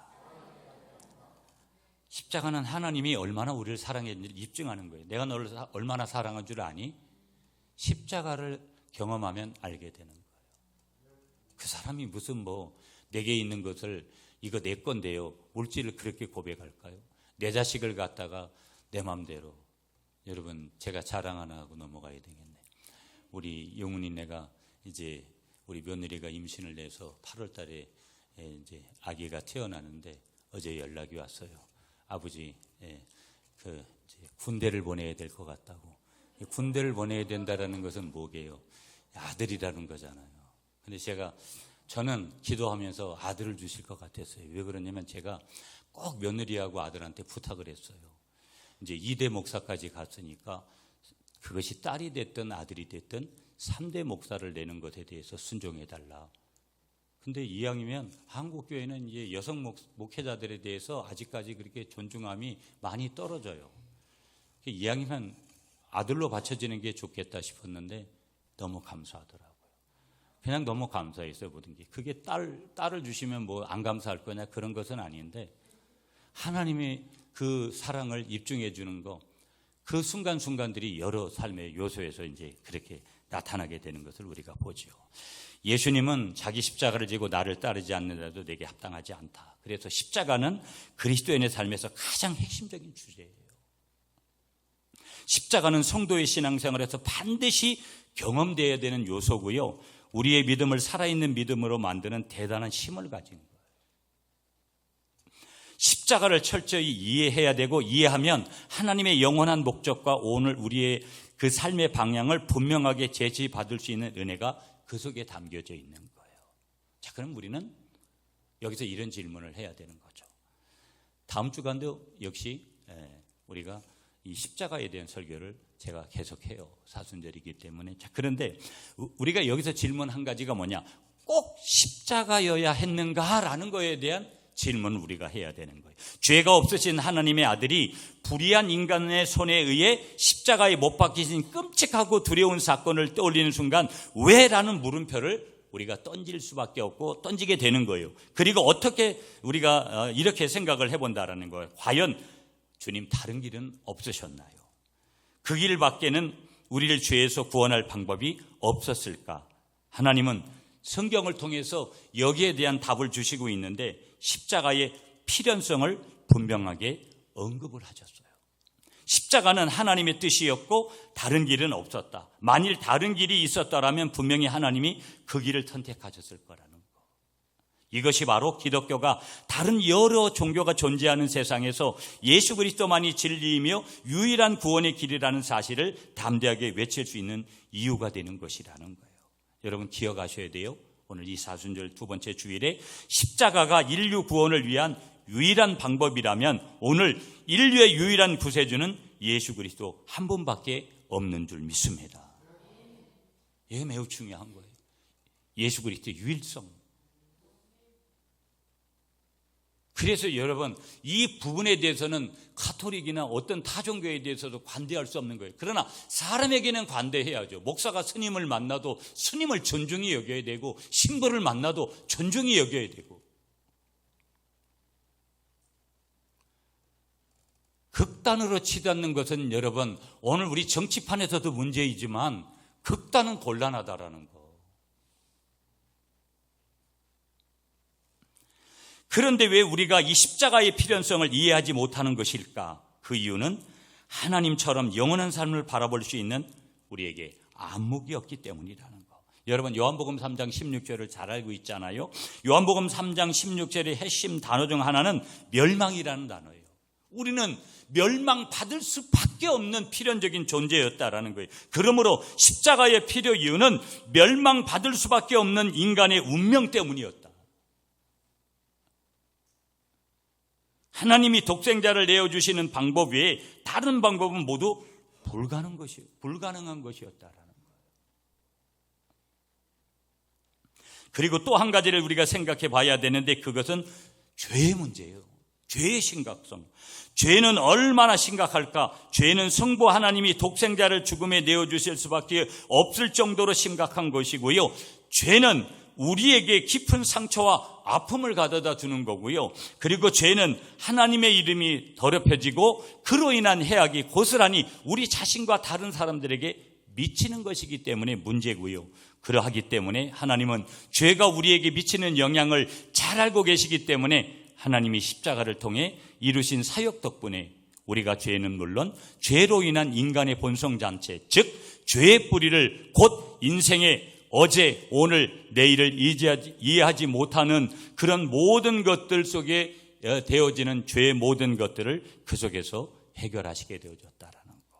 십자가는 하나님이 얼마나 우리를 사랑했는지 입증하는 거예요. 내가 너를 얼마나 사랑한 줄 아니? 십자가를 경험하면 알게 되는 거예요. 그 사람이 무슨 내게 있는 것을 이거 내 건데요, 물질을 그렇게 고백할까요? 내 자식을 갖다가 내 맘대로. 여러분, 제가 자랑 하나 하고 넘어가야 되겠네. 우리 영훈이네가 이제 우리 며느리가 임신을 내서 8월 달에 이제 아기가 태어나는데 어제 연락이 왔어요. 아버지, 이제 군대를 보내야 될 것 같다고. 군대를 보내야 된다라는 것은 뭐게요? 아들이라는 거잖아요. 근데 저는 기도하면서 아들을 주실 것 같았어요. 왜 그러냐면 제가 꼭 며느리하고 아들한테 부탁을 했어요. 이제 2대 목사까지 갔으니까 그것이 딸이 됐든 아들이 됐든 3대 목사를 내는 것에 대해서 순종해달라. 근데 이왕이면 한국교회는 이제 여성 목회자들에 대해서 아직까지 그렇게 존중함이 많이 떨어져요. 이왕이면 아들로 바쳐지는 게 좋겠다 싶었는데 너무 감사하더라고요. 그냥 너무 감사했어요, 모든 게. 그게 딸을 주시면 안 감사할 거냐, 그런 것은 아닌데, 하나님의 그 사랑을 입증해 주는 거, 그 순간순간들이 여러 삶의 요소에서 이제 그렇게 나타나게 되는 것을 우리가 보죠. 예수님은 자기 십자가를 지고 나를 따르지 않는다도 내게 합당하지 않다. 그래서 십자가는 그리스도인의 삶에서 가장 핵심적인 주제예요. 십자가는 성도의 신앙생활에서 반드시 경험되어야 되는 요소고요, 우리의 믿음을 살아있는 믿음으로 만드는 대단한 힘을 가진 거예요. 십자가를 철저히 이해해야 되고, 이해하면 하나님의 영원한 목적과 오늘 우리의 그 삶의 방향을 분명하게 제시받을 수 있는 은혜가 그 속에 담겨져 있는 거예요. 자, 그럼 우리는 여기서 이런 질문을 해야 되는 거죠. 다음 주간도 역시 우리가 이 십자가에 대한 설교를 제가 계속해요. 사순절이기 때문에. 자, 그런데 우리가 여기서 질문 한 가지가 뭐냐? 꼭 십자가여야 했는가라는 거에 대한 질문을 우리가 해야 되는 거예요. 죄가 없으신 하나님의 아들이 불의한 인간의 손에 의해 십자가에 못 박히신 끔찍하고 두려운 사건을 떠올리는 순간 왜? 라는 물음표를 우리가 던질 수밖에 없고 던지게 되는 거예요. 그리고 어떻게 우리가 이렇게 생각을 해본다라는 거예요. 과연 주님 다른 길은 없으셨나요? 그 길 밖에는 우리를 죄에서 구원할 방법이 없었을까? 하나님은 성경을 통해서 여기에 대한 답을 주시고 있는데 십자가의 필연성을 분명하게 언급을 하셨어요. 십자가는 하나님의 뜻이었고 다른 길은 없었다. 만일 다른 길이 있었다라면 분명히 하나님이 그 길을 선택하셨을 거라는 거. 이것이 바로 기독교가 다른 여러 종교가 존재하는 세상에서 예수 그리스도만이 진리이며 유일한 구원의 길이라는 사실을 담대하게 외칠 수 있는 이유가 되는 것이라는 거예요. 여러분 기억하셔야 돼요. 오늘 이 사순절 두 번째 주일에 십자가가 인류 구원을 위한 유일한 방법이라면 오늘 인류의 유일한 구세주는 예수 그리스도 한 분밖에 없는 줄 믿습니다. 이게 매우 중요한 거예요. 예수 그리스도의 유일성. 그래서 여러분, 이 부분에 대해서는 가톨릭이나 어떤 타종교에 대해서도 관대할 수 없는 거예요. 그러나 사람에게는 관대해야죠. 목사가 스님을 만나도 스님을 존중히 여겨야 되고, 신부를 만나도 존중히 여겨야 되고. 극단으로 치닫는 것은 여러분, 오늘 우리 정치판에서도 문제이지만 극단은 곤란하다라는 거. 그런데 왜 우리가 이 십자가의 필연성을 이해하지 못하는 것일까? 그 이유는 하나님처럼 영원한 삶을 바라볼 수 있는 우리에게 안목이 없기 때문이라는 거. 여러분, 요한복음 3장 16절을 잘 알고 있잖아요. 요한복음 3장 16절의 핵심 단어 중 하나는 멸망이라는 단어예요. 우리는 멸망받을 수밖에 없는 필연적인 존재였다라는 거예요. 그러므로 십자가의 필요 이유는 멸망받을 수밖에 없는 인간의 운명 때문이었다. 하나님이 독생자를 내어주시는 방법 외에 다른 방법은 모두 불가능한 것이었다라는 거예요. 그리고 또 한 가지를 우리가 생각해 봐야 되는데, 그것은 죄의 문제예요. 죄의 심각성. 죄는 얼마나 심각할까? 죄는 성부 하나님이 독생자를 죽음에 내어주실 수밖에 없을 정도로 심각한 것이고요. 죄는 우리에게 깊은 상처와 아픔을 가져다 주는 거고요. 그리고 죄는 하나님의 이름이 더럽혀지고 그로 인한 해악이 고스란히 우리 자신과 다른 사람들에게 미치는 것이기 때문에 문제고요. 그러하기 때문에 하나님은 죄가 우리에게 미치는 영향을 잘 알고 계시기 때문에 하나님이 십자가를 통해 이루신 사역 덕분에 우리가 죄는 물론 죄로 인한 인간의 본성 잔체, 즉 죄의 뿌리를 곧 인생의 어제, 오늘, 내일을 이해하지 못하는 그런 모든 것들 속에 되어지는 죄의 모든 것들을 그 속에서 해결하시게 되어졌다라는 거.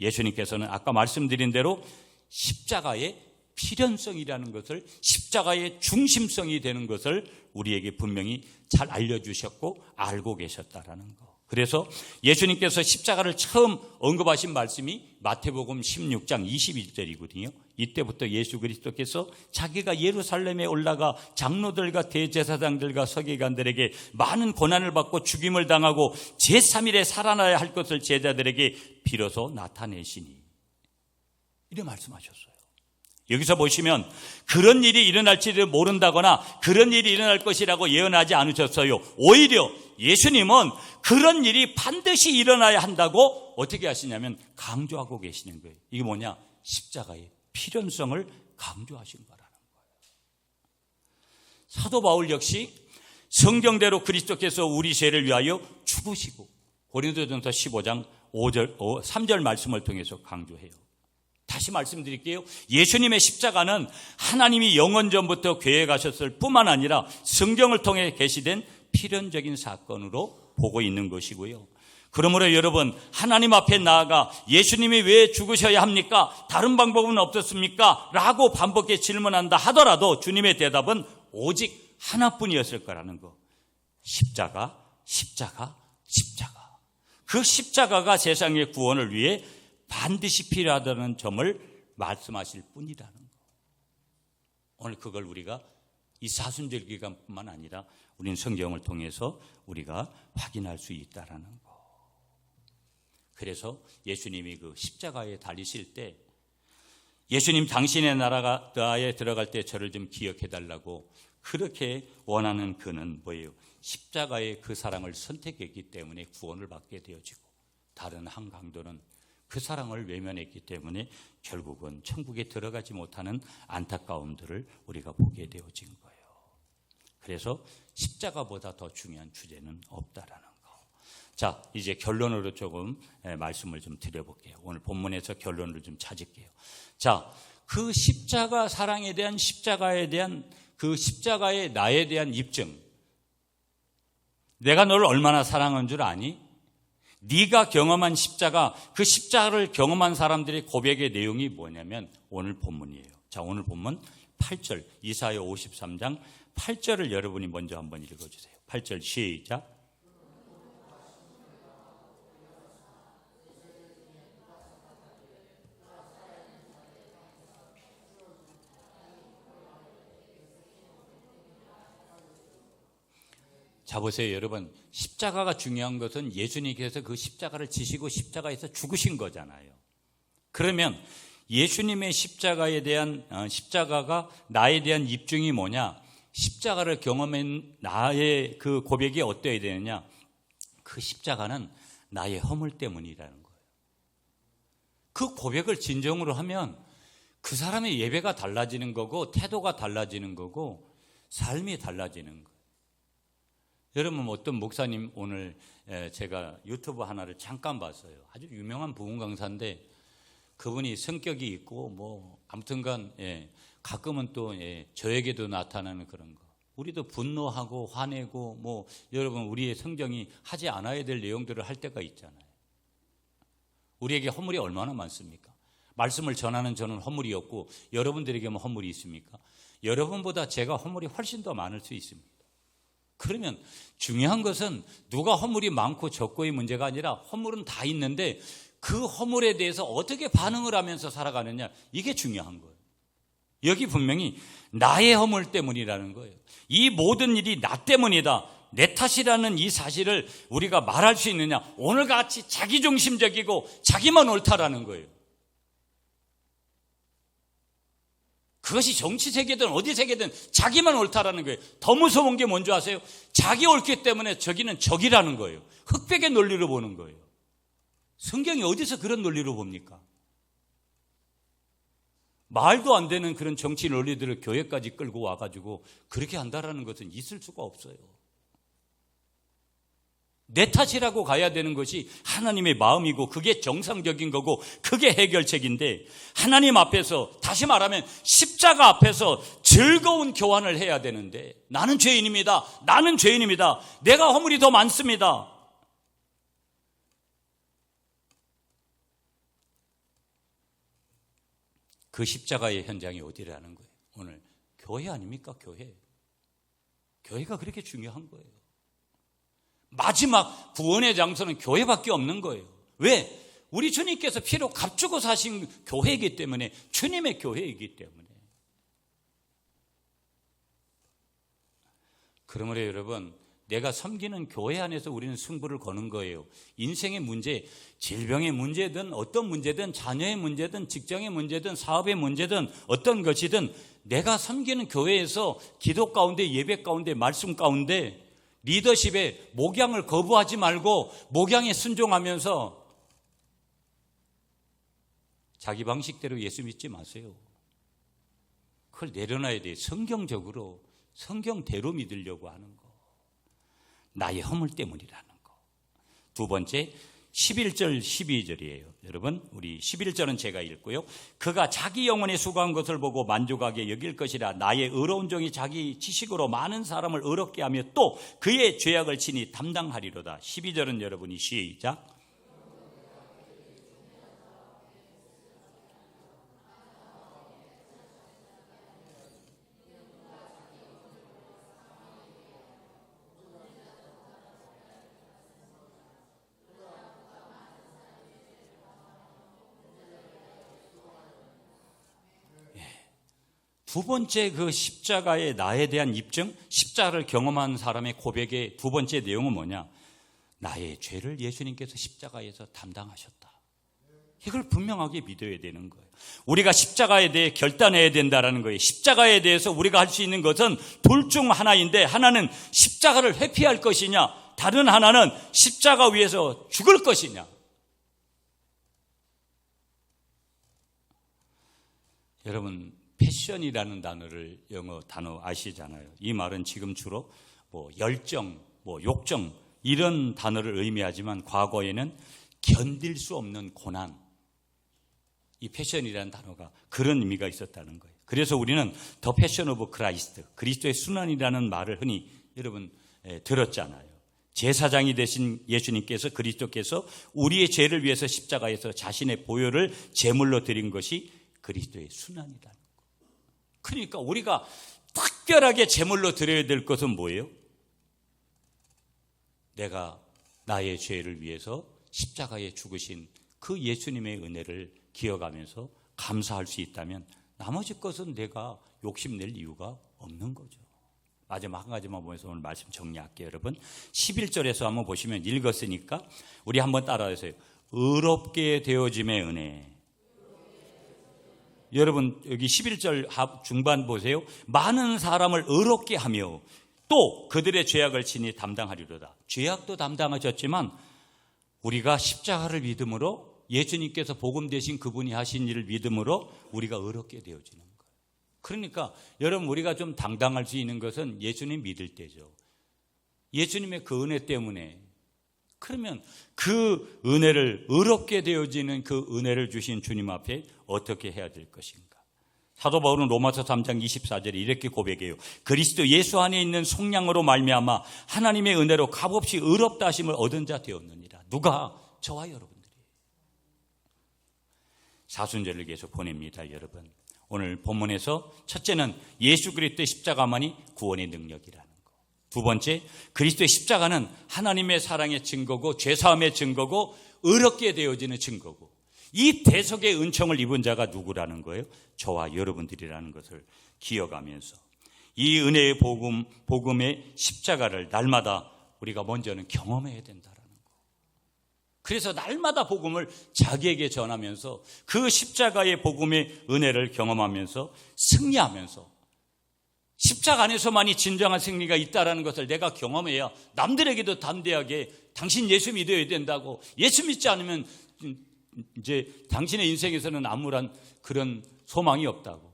예수님께서는 아까 말씀드린 대로 십자가의 필연성이라는 것을, 십자가의 중심성이 되는 것을 우리에게 분명히 잘 알려주셨고 알고 계셨다라는 거. 그래서 예수님께서 십자가를 처음 언급하신 말씀이 마태복음 16장 21절이거든요. 이때부터 예수 그리스도께서 자기가 예루살렘에 올라가 장로들과 대제사장들과 서기관들에게 많은 고난을 받고 죽임을 당하고 제3일에 살아나야 할 것을 제자들에게 비로소 나타내시니, 이렇게 말씀하셨어요. 여기서 보시면 그런 일이 일어날지를 모른다거나 그런 일이 일어날 것이라고 예언하지 않으셨어요. 오히려 예수님은 그런 일이 반드시 일어나야 한다고 어떻게 하시냐면 강조하고 계시는 거예요. 이게 뭐냐? 십자가의 필연성을 강조하신 거라는 거예요. 사도 바울 역시 성경대로 그리스도께서 우리 죄를 위하여 죽으시고, 고린도전서 15장 3절 말씀을 통해서 강조해요. 다시 말씀드릴게요. 예수님의 십자가는 하나님이 영원전부터 계획하셨을 뿐만 아니라 성경을 통해 계시된 필연적인 사건으로 보고 있는 것이고요. 그러므로 여러분, 하나님 앞에 나아가 예수님이 왜 죽으셔야 합니까? 다른 방법은 없었습니까? 라고 반복해 질문한다 하더라도 주님의 대답은 오직 하나뿐이었을 거라는 거. 십자가, 십자가, 십자가. 그 십자가가 세상의 구원을 위해 반드시 필요하다는 점을 말씀하실 뿐이라는 거. 오늘 그걸 우리가 이 사순절 기간뿐만 아니라 우리는 성경을 통해서 우리가 확인할 수 있다라는 거. 그래서 예수님이 그 십자가에 달리실 때, 예수님 당신의 나라에 들어갈 때 저를 좀 기억해 달라고 그렇게 원하는 그는 뭐예요? 십자가의 그 사랑을 선택했기 때문에 구원을 받게 되어지고, 다른 한 강도는 그 사랑을 외면했기 때문에 결국은 천국에 들어가지 못하는 안타까움들을 우리가 보게 되어진 거예요. 그래서 십자가보다 더 중요한 주제는 없다라는 거. 자, 이제 결론으로 조금 말씀을 좀 드려볼게요. 오늘 본문에서 결론을 좀 찾을게요. 자, 그 십자가 사랑에 대한, 십자가에 대한, 그 십자가의 나에 대한 입증. 내가 너를 얼마나 사랑한 줄 아니? 네가 경험한 십자가, 그 십자가를 경험한 사람들의 고백의 내용이 뭐냐면 오늘 본문이에요. 자, 오늘 본문 8절, 이사야 53장 8절을 여러분이 먼저 한번 읽어주세요. 8절 시작. 자 보세요 여러분, 십자가가 중요한 것은 예수님께서 그 십자가를 지시고 십자가에서 죽으신 거잖아요. 그러면 예수님의 십자가에 대한 십자가가 나에 대한 입증이 뭐냐? 십자가를 경험한 나의 그 고백이 어떠해야 되느냐? 그 십자가는 나의 허물 때문이라는 거예요. 그 고백을 진정으로 하면 그 사람의 예배가 달라지는 거고 태도가 달라지는 거고 삶이 달라지는 거예요. 여러분 어떤 목사님 오늘 제가 유튜브 하나를 잠깐 봤어요. 아주 유명한 부흥 강사인데 그분이 성격이 있고 뭐 아무튼간 가끔은 또 저에게도 나타나는 그런 거. 우리도 분노하고 화내고 뭐 여러분 우리의 성경이 하지 않아야 될 내용들을 할 때가 있잖아요. 우리에게 허물이 얼마나 많습니까? 말씀을 전하는 저는 허물이 없고 여러분들에게만 허물이 있습니까? 여러분보다 제가 허물이 훨씬 더 많을 수 있습니다. 그러면 중요한 것은 누가 허물이 많고 적고의 문제가 아니라 허물은 다 있는데 그 허물에 대해서 어떻게 반응을 하면서 살아가느냐, 이게 중요한 거예요. 여기 분명히 나의 허물 때문이라는 거예요. 이 모든 일이 나 때문이다, 내 탓이라는 이 사실을 우리가 말할 수 있느냐? 오늘같이 자기중심적이고 자기만 옳다라는 거예요. 그것이 정치 세계든 어디 세계든 자기만 옳다라는 거예요. 더 무서운 게 뭔지 아세요? 자기 옳기 때문에 저기는 적이라는 거예요. 흑백의 논리로 보는 거예요. 성경이 어디서 그런 논리로 봅니까? 말도 안 되는 그런 정치 논리들을 교회까지 끌고 와가지고 그렇게 한다라는 것은 있을 수가 없어요. 내 탓이라고 가야 되는 것이 하나님의 마음이고 그게 정상적인 거고 그게 해결책인데, 하나님 앞에서, 다시 말하면 십자가 앞에서 즐거운 교환을 해야 되는데, 나는 죄인입니다, 나는 죄인입니다, 내가 허물이 더 많습니다. 그 십자가의 현장이 어디라는 거예요? 오늘 교회 아닙니까? 교회가 그렇게 중요한 거예요. 마지막 구원의 장소는 교회밖에 없는 거예요. 왜? 우리 주님께서 피로 값주고 사신 교회이기 때문에, 주님의 교회이기 때문에. 그러므로 여러분, 내가 섬기는 교회 안에서 우리는 승부를 거는 거예요. 인생의 문제, 질병의 문제든 어떤 문제든, 자녀의 문제든 직장의 문제든 사업의 문제든 어떤 것이든, 내가 섬기는 교회에서 기도 가운데, 예배 가운데, 말씀 가운데 리더십에 목양을 거부하지 말고 목양에 순종하면서 자기 방식대로 예수 믿지 마세요. 그걸 내려놔야 돼요. 성경적으로, 성경대로 믿으려고 하는 거. 나의 허물 때문이라는 거. 두 번째, 11절 12절이에요. 여러분, 우리 11절은 제가 읽고요. 그가 자기 영혼에 수고한 것을 보고 만족하게 여길 것이라. 나의 의로운 종이 자기 지식으로 많은 사람을 의롭게 하며 또 그의 죄악을 친히 담당하리로다. 12절은 여러분이 시작. 두 번째 그 십자가의 나에 대한 입증, 십자가를 경험한 사람의 고백의 두 번째 내용은 뭐냐? 나의 죄를 예수님께서 십자가에서 담당하셨다. 이걸 분명하게 믿어야 되는 거예요. 우리가 십자가에 대해 결단해야 된다는 거예요. 십자가에 대해서 우리가 할 수 있는 것은 둘 중 하나인데, 하나는 십자가를 회피할 것이냐, 다른 하나는 십자가 위에서 죽을 것이냐. 여러분, 패션이라는 단어를, 영어 단어 아시잖아요. 이 말은 지금 주로 열정, 욕정 이런 단어를 의미하지만 과거에는 견딜 수 없는 고난, 이 패션이라는 단어가 그런 의미가 있었다는 거예요. 그래서 우리는 더 패션 오브 크라이스트, 그리스도의 순환이라는 말을 흔히 여러분 들었잖아요. 제사장이 되신 예수님께서, 그리스도께서 우리의 죄를 위해서 십자가에서 자신의 보혈을 제물로 드린 것이 그리스도의 순환이라는 거예요. 그러니까 우리가 특별하게 제물로 드려야 될 것은 뭐예요? 내가 나의 죄를 위해서 십자가에 죽으신 그 예수님의 은혜를 기억하면서 감사할 수 있다면 나머지 것은 내가 욕심낼 이유가 없는 거죠. 마지막 한 가지만 보면서 오늘 말씀 정리할게요. 여러분 11절에서 한번 보시면 읽었으니까 우리 한번 따라해서요. 의롭게 되어짐의 은혜. 여러분 여기 11절 중반 보세요. 많은 사람을 의롭게 하며 또 그들의 죄악을 친히 담당하리로다. 죄악도 담당하셨지만 우리가 십자가를 믿음으로 예수님께서 복음 대신 그분이 하신 일을 믿음으로 우리가 의롭게 되어지는 거예요. 그러니까 여러분 우리가 좀 당당할 수 있는 것은 예수님 믿을 때죠. 예수님의 그 은혜 때문에. 그러면 그 은혜를 의롭게 되어지는 그 은혜를 주신 주님 앞에 어떻게 해야 될 것인가? 사도 바울은 로마서 3장 24절에 이렇게 고백해요. 그리스도 예수 안에 있는 속량으로 말미암아 하나님의 은혜로 값없이 의롭다 하심을 얻은 자 되었느니라. 누가? 저와 여러분들이. 사순절을 계속 보냅니다. 여러분 오늘 본문에서 첫째는 예수 그리스도의 십자가만이 구원의 능력이라는 거. 두 번째, 그리스도의 십자가는 하나님의 사랑의 증거고 죄사함의 증거고 의롭게 되어지는 증거고 이 대속의 은총을 입은 자가 누구라는 거예요? 저와 여러분들이라는 것을 기억하면서 이 은혜의 복음의 십자가를 날마다 우리가 먼저는 경험해야 된다라는 거. 그래서 날마다 복음을 자기에게 전하면서 그 십자가의 복음의 은혜를 경험하면서 승리하면서 십자가 안에서만이 진정한 승리가 있다는 것을 내가 경험해야 남들에게도 담대하게 당신 예수 믿어야 된다고, 예수 믿지 않으면 이제 당신의 인생에서는 아무런 그런 소망이 없다고.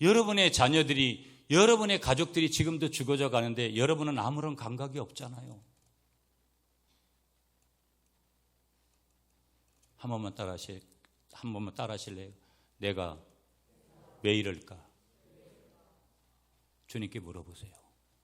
여러분의 자녀들이, 여러분의 가족들이 지금도 죽어져 가는데 여러분은 아무런 감각이 없잖아요. 한 번만 따라하실래요? 내가 왜 이럴까? 주님께 물어보세요.